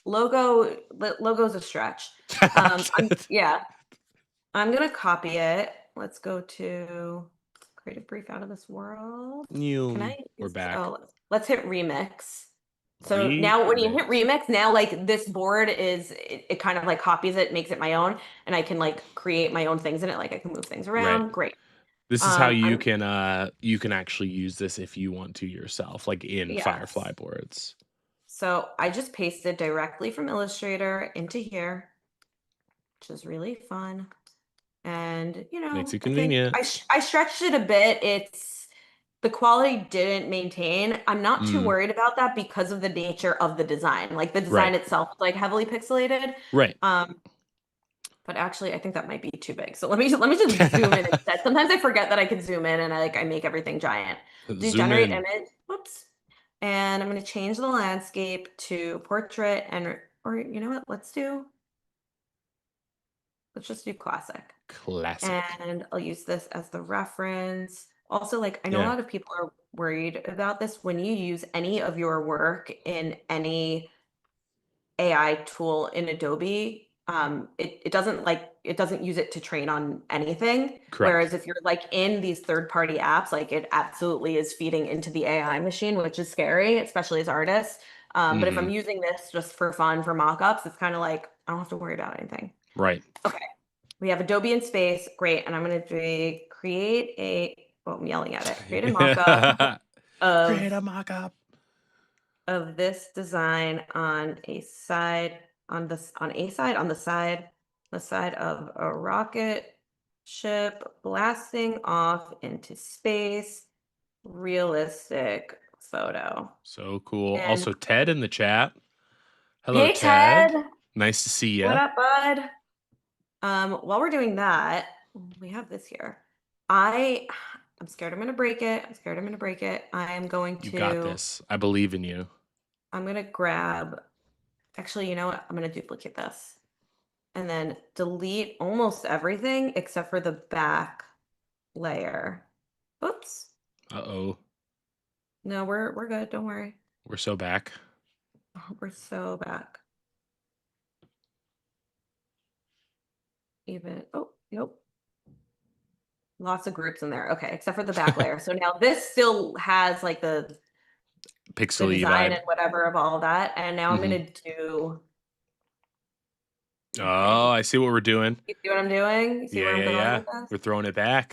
Logo's a stretch. Yeah, I'm gonna copy it. Let's go to creative brief out of this world. Can I We're use this? back. Oh, let's hit remix. So now when you hit Remix. remix, now like this board it kind of like copies it, makes it my own, and I can like create my own things in it. Like I can move things Right. around. Great. This is how I'm you can actually use this if you want to yourself, like in Firefly Yes. boards. So I just pasted directly from Illustrator into here, which is really fun. And Makes it I think convenient. I stretched it a bit. The quality didn't maintain. I'm not too Mm, worried about that because of the nature of the design. Like the design right. itself is like heavily pixelated. Right. Um, but actually I think that might be too big. So let me just zoom in instead. Sometimes I forget that I can zoom in and I make everything giant. Do Zoom generate in. image. Whoops. And I'm going to change the landscape to portrait or you know what? Let's just do classic. Classic. And I'll use this as the reference. Also, like, I know a Yeah. lot of people are worried about this. When you use any of your work in any AI tool in Adobe, it doesn't use it to train on anything. Correct. Whereas if you're like in these third-party apps, like it absolutely is feeding into the AI machine, which is scary, especially as artists. But if Hmm. I'm using this just for fun for mockups, it's kind of like I don't have to worry about anything. Right. Okay, we have Adobe in space, great, and I'm gonna create a. Oh, I'm yelling at it. Create a mockup Create of a mock-up. this design on a side on the side of a rocket ship blasting off into space, realistic photo. So cool. And Also, Ted in the chat. Hello, hey Ted. Ted, Nice to see what you. up, bud? While we're doing that, we have this here. I I'm scared I'm gonna break it. I'm scared I'm gonna break it. You got this. I believe in you. I'm gonna grab, actually, you know what? I'm gonna duplicate this and then delete almost everything except for the back layer. Oops. Uh-oh. No, we're good. Don't worry. We're so back. Oh, we're so back. Even nope. Lots of groups in there. Okay, except for the back layer. So now this still has like the Pixely design vibe. and whatever of all that. And now I'm Hmm. gonna do, Oh, okay. I see what we're doing. You see what I'm doing? You see Yeah, where I'm yeah, going yeah. with this? We're throwing it back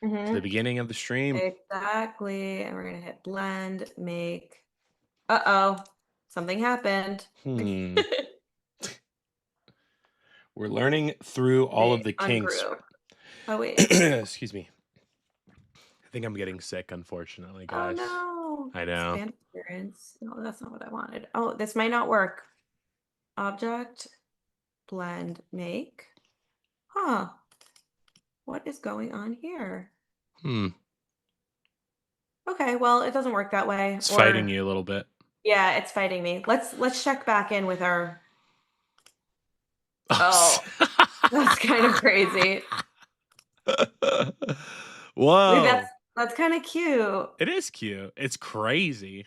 to the Mm-hmm. beginning of the stream. Exactly. And we're gonna hit blend, make. Uh-oh, something happened. Hmm. We're learning through all They of the kinks. ungrew. Oh wait. Excuse me. I think I'm getting sick, unfortunately, Oh guys. no. I know. Expand appearance. No, that's not what I wanted. Oh, this might not work. Object, blend, make. Huh. What is going on here? Hmm. Okay, well, it doesn't work that way. It's fighting Or you a little bit. yeah, it's fighting me. Let's check back in with our. Oh. Oh, that's kind of crazy. Wait, Whoa. that's kind of cute. It is cute. It's crazy.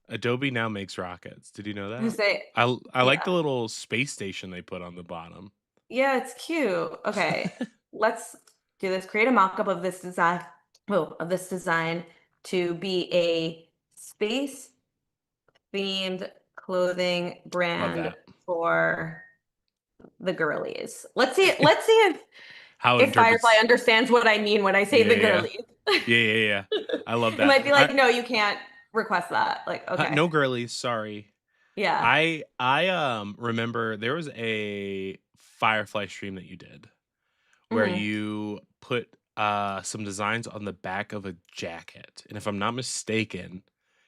Adobe now makes rockets. Did you know You that? say, I like the yeah. little space station they put on the bottom. Yeah, it's cute. Okay, let's do this. Create a mock-up of this design. Oh, of this design to be a space themed clothing Love brand that. for the girlies. Let's see How it if Firefly interprets. understands what I mean when I say Yeah, the yeah, girlies. yeah, yeah, yeah. I love It that. might be like, no, you can't request that. Like, okay. No girlies. Sorry. Yeah. I remember there was a Firefly stream that you did where Hmm. you put some designs on the back of a jacket, and if I'm not mistaken,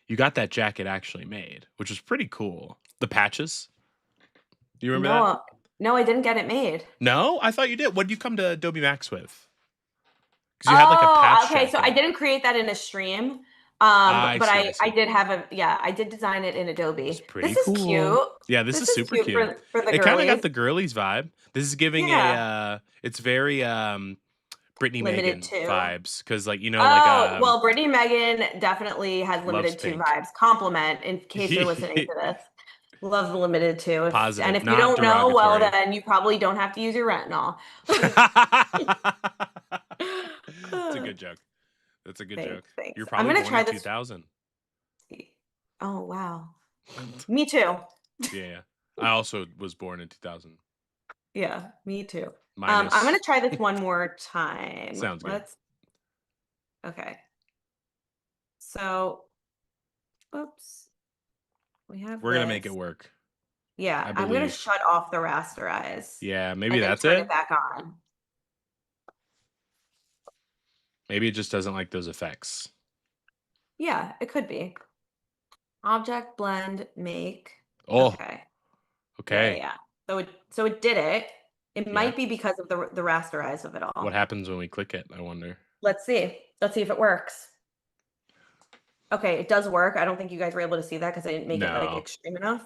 you got that jacket actually made, which was pretty cool. The patches. Do you remember that? No, no, I didn't get it made. No, I thought you did. What did you come to Adobe Max with? Because you had like a Oh, patch okay. So I jacket. didn't create that in a stream. I But see. I I see. did have yeah, I did design it in It's Adobe. pretty This is cool. cute. Yeah, this This is is super cute cute. for the It kind of got girlies. the girlies vibe. This is giving a Yeah. it's very Brittany Limited Megan two. vibes because like like Oh, well, Brittany Megan definitely has loves limited two pink. vibes. Compliment in case you're listening to this. Love the limited two. And Positive, if you not don't know, well, derogatory. then you probably don't have to use your retinol. It's a good joke. That's a good joke. Thanks, You're thanks. I'm probably gonna born try in this. 2000. Oh, wow. Me too. Yeah, yeah. I also was born in 2000. Yeah, me too. I'm Minus gonna try this one more time. sounds good. Okay. So, oops, we have We're gonna make it this. work. Yeah, I I'm gonna believe. shut off the rasterize Yeah, maybe and then that's turn it it. back on. Maybe it just doesn't like those effects. Yeah, it could be. Object, blend, make. Oh, Okay. Yeah, yeah, okay. yeah. So it did it. It Yeah. might be because of the rasterize of it What all. happens when we click it? I wonder. Let's see. Let's see if it works. Okay, it does work. I don't think you guys were able to see that because I didn't make it like No. extreme enough.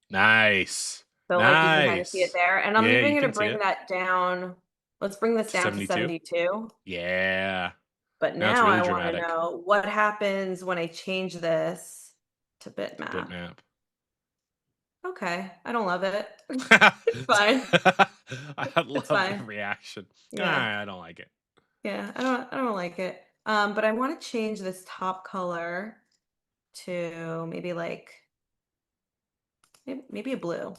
Nice. So like you can kind of see it Nice. there. And I'm Yeah, even you gonna can see bring it. that down. Let's bring this To down to 72. 72. Yeah. But Now it's now really I want to dramatic. know what happens when I change this to To bitmap. bitmap. Okay. I don't love it. It's fine. I It's love the fine. reaction. Yeah. Ah, I don't like it. Yeah. I don't like it. But I want to change this top color to maybe like maybe a blue.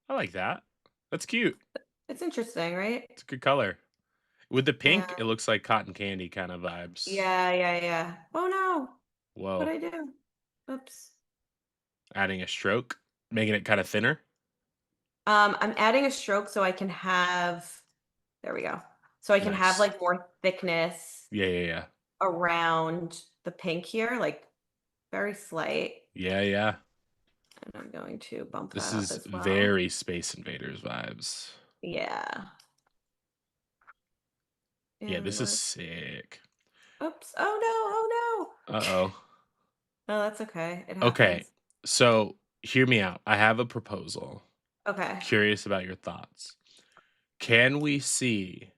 I like that. That's cute. It's interesting, right? It's a good color. With the And pink, it looks like cotton candy kind of vibes. yeah, yeah, yeah. Oh no. Whoa. What'd I do? Oops. Adding a stroke, making it kind of thinner. I'm adding a stroke so I can have, there we go. So I can have Nice. like more thickness Yeah, yeah, yeah. around the pink here, like very slight. Yeah, yeah. And I'm going to bump This that up is as well. very Space Invaders vibes. Yeah. Yeah, And this is let's, sick. oops. Oh no. Oh no. Uh-oh. No, that's okay. It Okay. happens. So, hear me out. I have a proposal. Okay. Curious about your thoughts. Can we see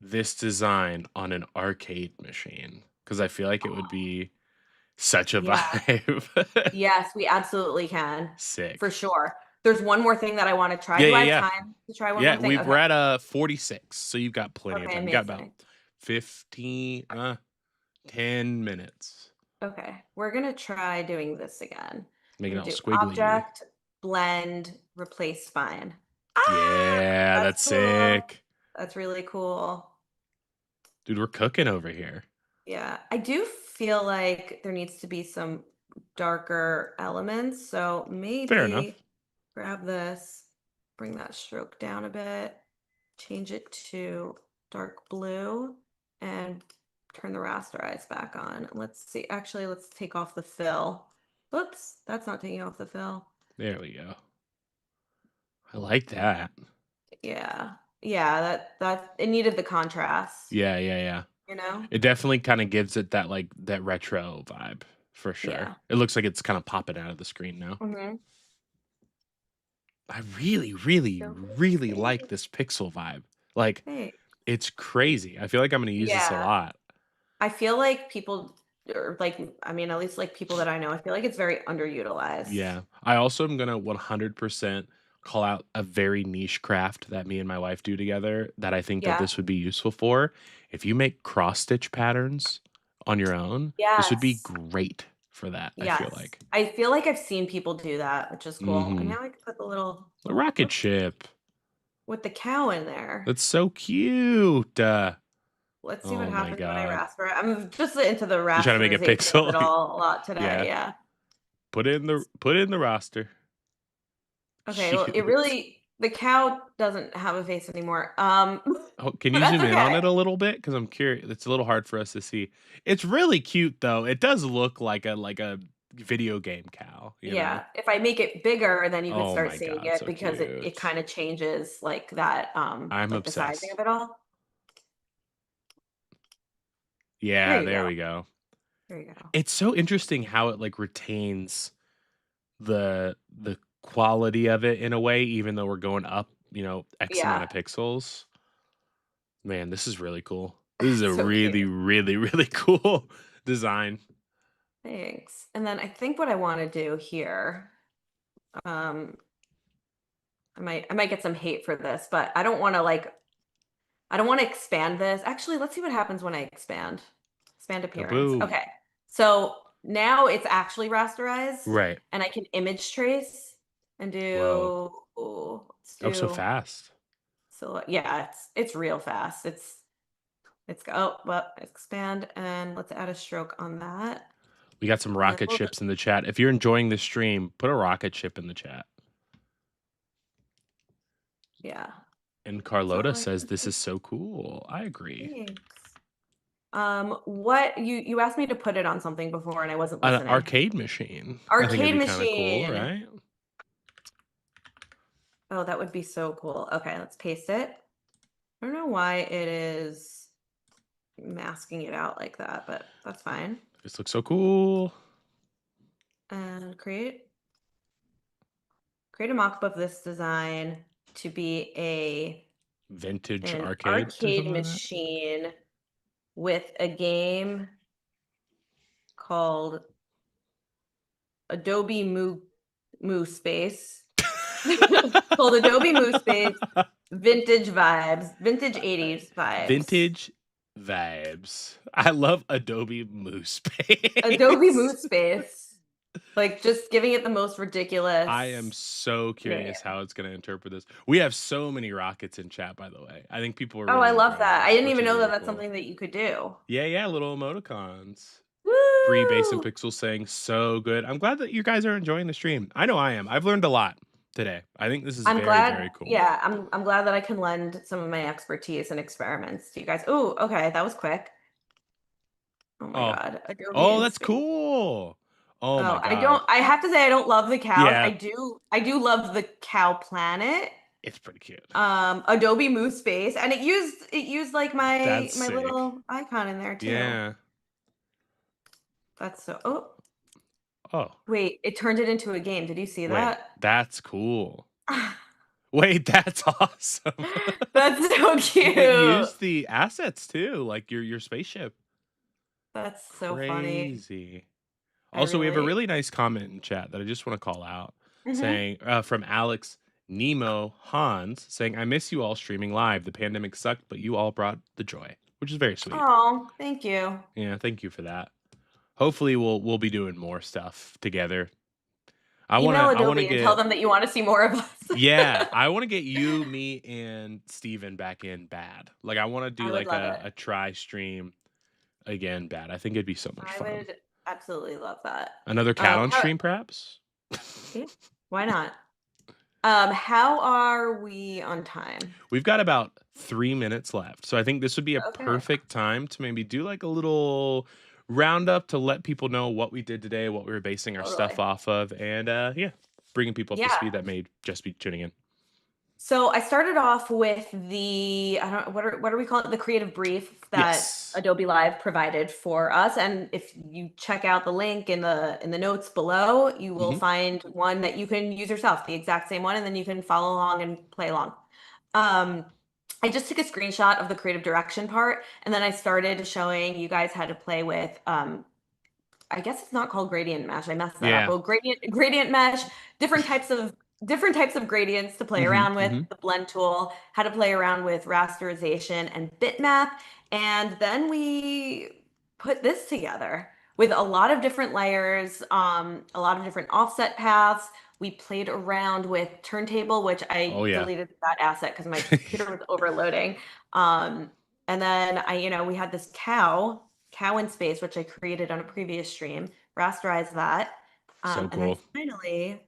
this design on an arcade machine? Because I feel like it would be such a Yeah. vibe. Yes, we absolutely can. For Sick. sure. There's one more thing that I want to try. Yeah, Do yeah, I have yeah. time to try one Yeah, more thing? we're Okay. at a 46, so you've got plenty of Okay, time. You got about amazing. 15, 10 minutes. Okay, we're gonna try doing this again. Make I'm it gonna all do squiggly. object, blend, replace spine. Ah, Yeah, that's that's cool. sick. That's really cool. Dude, we're cooking over here. Yeah, I do feel like there needs to be some darker elements. So Fair enough. maybe grab this, bring that stroke down a bit, change it to dark blue, and turn the rasterize back on. Let's see. Actually, let's take off the fill. Whoops, that's not taking off the fill. There we go. I like that. Yeah. Yeah, that it needed the contrast, Yeah, yeah, yeah. you know? It definitely kind of gives it that like that retro vibe for sure. Yeah. It looks like it's kind of popping out of the screen now. Mhm. I really, really, So really hey, like this pixel vibe. Like hey. it's crazy. I feel like I'm going to use this a Yeah. lot. I feel like people or like I mean, at least like people that I know, I feel like it's very underutilized. Yeah. I also am going to 100% call out a very niche craft that me and my wife do together that I think that Yeah. this would be useful for. If you make cross stitch patterns on your own, this would be Yes. great for that, I feel Yes. like. I feel like I've seen people do that, which is cool. And Mhm. now I can put the little A rocket whoops ship. with the cow in there. That's so cute. Let's see what Oh my happens when I god. rasper. I'm just into the You trying to make a rasterization of it pixel? all a lot today. Yeah. Yeah. Put it in the roster. Okay. Well, it Cute. really the cow doesn't have a face anymore. Oh, can But you that's zoom in on okay. it a little bit? Because I'm curious. It's a little hard for us to see. It's really cute though. It does look like a video game cow, you know? Yeah. If I make it bigger, then you could Oh start my seeing god, it so because it cute. kind of changes like that, I'm like the sizing obsessed. of it all. There Yeah, you there go. we go. There you go. It's so interesting how it like retains the quality of it in a way, even though we're going up, X amount Yeah. of pixels. Man, this is really cool. This is a So cute. really, really, really cool design. Thanks. And then I think what I want to do here, um, I might get some hate for this, but I don't want to expand this. Actually, let's see what happens when I expand. Expand appearance. Kaboom. Okay. So now it's actually rasterized Right. and I can image trace and Whoa. do let's Oh, so do fast. silhouette. Yeah, it's real fast. It's oh well expand and let's add a stroke on that. We got some And then rocket ships in the chat. If you're enjoying this stream, put a rocket ship in the chat. yeah. And That's all Carlota I says can this do. is so cool. I agree. Thanks. What you asked me to put it on something before and I wasn't An listening. arcade machine. I think it'd Arcade be kind of cool, machine. right? Oh, that would be so cool. Okay, let's paste it. I don't know why it is masking it out like that, but that's fine. This looks so cool. And create a mock-up of this design to be Vintage an arcade or arcade something like that. machine with a game called Adobe Moo Space. called Adobe Moose Space Vintage Vibes, Vintage 80s vibes. Vintage vibes. I love Adobe Moose Adobe Space. Moose Space. Like just giving it the most I am ridiculous so name. curious how it's going to interpret this. We have so many rockets in chat, by the way. I think people are Oh, I really love enjoying that. I this, didn't which even is know that really that's cool. something that you could do. Yeah, yeah, little emoticons. Bree Base and Woo! Pixel saying so good. I'm glad that you guys are enjoying the stream. I know I am. I've learned a lot today. I think this is I'm very, glad. very cool. Yeah, I'm glad that I can lend some of my expertise and experiments to you guys. Oh, okay, that was quick. Oh my Oh, God, Adobe oh, that's InSpace. cool. Oh my Oh, God. I have to say I don't love the cows. Yeah, I do love the cow planet. it's pretty cute. Adobe Moose Space, and it used like That's my sick. little icon in there too. Yeah. That's so. Oh, Oh, wait, it turned it into a game. Did you see wait, that? that's cool. Wait, that's awesome. That's so It cute. used the assets too, like your spaceship. That's so funny. Crazy. I Also, we have a really. really nice comment in chat that I just want to call out, Hmm. saying from Alex Nemo Hans, saying, "I miss you all streaming live. The pandemic sucked, but you all brought the joy," which is very sweet. Oh, thank you. Yeah, thank you for that. Hopefully, we'll be doing more stuff together. I wanna Email I wanna Adobe and tell get them that you want to see more of us. yeah, I wanna get you, me, and Steven back in bad. Like I want to do I would like love it. a try stream again bad. I think it'd be so much I fun. would absolutely love that. Another cat on How, stream, perhaps. yeah, why not? How are we on time? We've got about 3 minutes left. So I think this would be a Okay, perfect time to maybe do like a little roundup to let people know what we did today, what we were basing our stuff totally. off of, and yeah, bringing people up to Yeah. speed that may just be tuning in. So I started off with I don't what are we calling it? The creative brief that Yes. Adobe Live provided for us. And if you check out the link in the notes below, you will Hmm. find one that you can use yourself, the exact same one, and then you can follow along and play along. Um, I just took a screenshot of the creative direction part, and then I started showing you guys how to play with I guess it's not called gradient mesh. I messed that up. Yeah. Well, gradient mesh, different types of different types of gradients to play Hmm. around with, Hmm. the blend tool, how to play around with rasterization and bitmap, and then we put this together with a lot of different layers, a lot of different offset paths. We played around with turntable, which Oh I yeah. deleted that asset because my computer was overloading. Um, and then we had this cow in space, which I created on a previous stream, rasterized that. So And then cool. finally,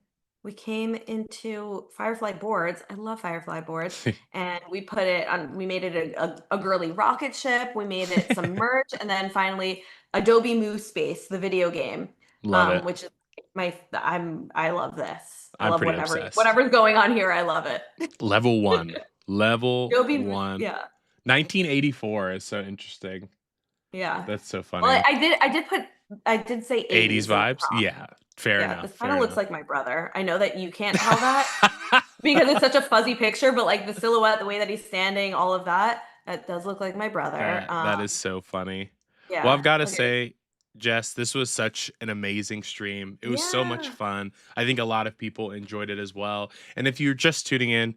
we came into Firefly Boards. I love Firefly Boards. And we put it on, we made it a girly rocket ship. We made it some merch. And then finally, Adobe Moose Space, the video game, Love it. which is I love this. I I'm love pretty obsessed. whatever's going on here. I love it. Level one. Level Adobe, one. yeah. 1984 is so interesting. Yeah. That's so Well, funny. I did say 80s 80s in the vibes? prompt. Yeah, fair Yeah, enough, this kind fair of looks enough. like my brother. I know that you can't tell that because it's such a fuzzy picture, but like the silhouette, the way that he's standing, all of that, that does look like my brother. That is so funny. Well, I've Yeah. gotta Okay. say, Jess, this was such an amazing stream. It was so much Yeah. fun. I think a lot of people enjoyed it as well. And if you're just tuning in,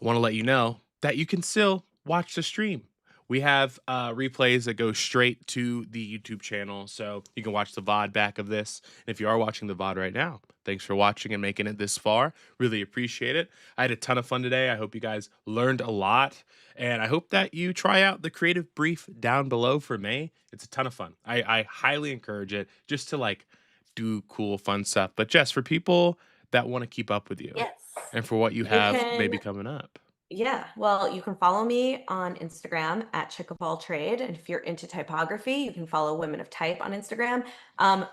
I want to let you know that you can still watch the stream. We have replays that go straight to the YouTube channel, so you can watch the VOD back of this. And if you are watching the VOD right now, thanks for watching and making it this far. Really appreciate it. I had a ton of fun today. I hope you guys learned a lot. And I hope that you try out the creative brief down below for May. It's a ton of fun. I highly encourage it just to like do cool, fun stuff. But Jess, for people that want to keep up with you Yes. and for what you You have can maybe coming up. Yeah, well, you can follow me on Instagram at Chick of All Trade. And if you're into typography, you can follow Women of Type on Instagram.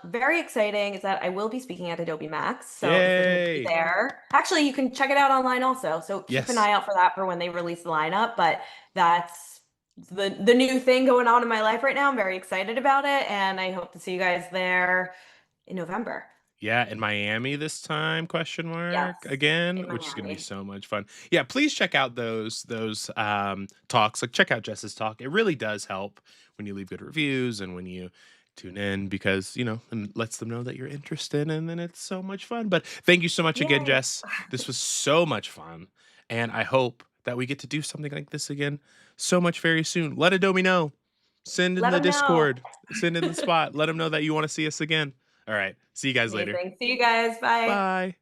Very exciting is that I will be speaking at Adobe Max. So if you're going to be Yay! there, actually, you can check it out online also. So keep an Yes. eye out for that for when they release the lineup. But that's the new thing going on in my life right now. I'm very excited about it. And I hope to see you guys there in November. Yeah, in Miami this time, question Yes, mark, again, in which is gonna be Miami. so much fun. Yeah, please check out those talks. Like check out Jess's talk. It really does help when you leave good reviews and when you tune in because, it lets them know that you're interested, and then it's so much fun. But thank you so much again, Yay. Jess. This was so much fun. And I hope that we get to do something like this again so much very soon. Let Adobe know. Send in Let the them know. Discord, send in the spot. Let them know that you want to see us again. All right. See you guys later. Amazing. See you guys. Bye. Bye.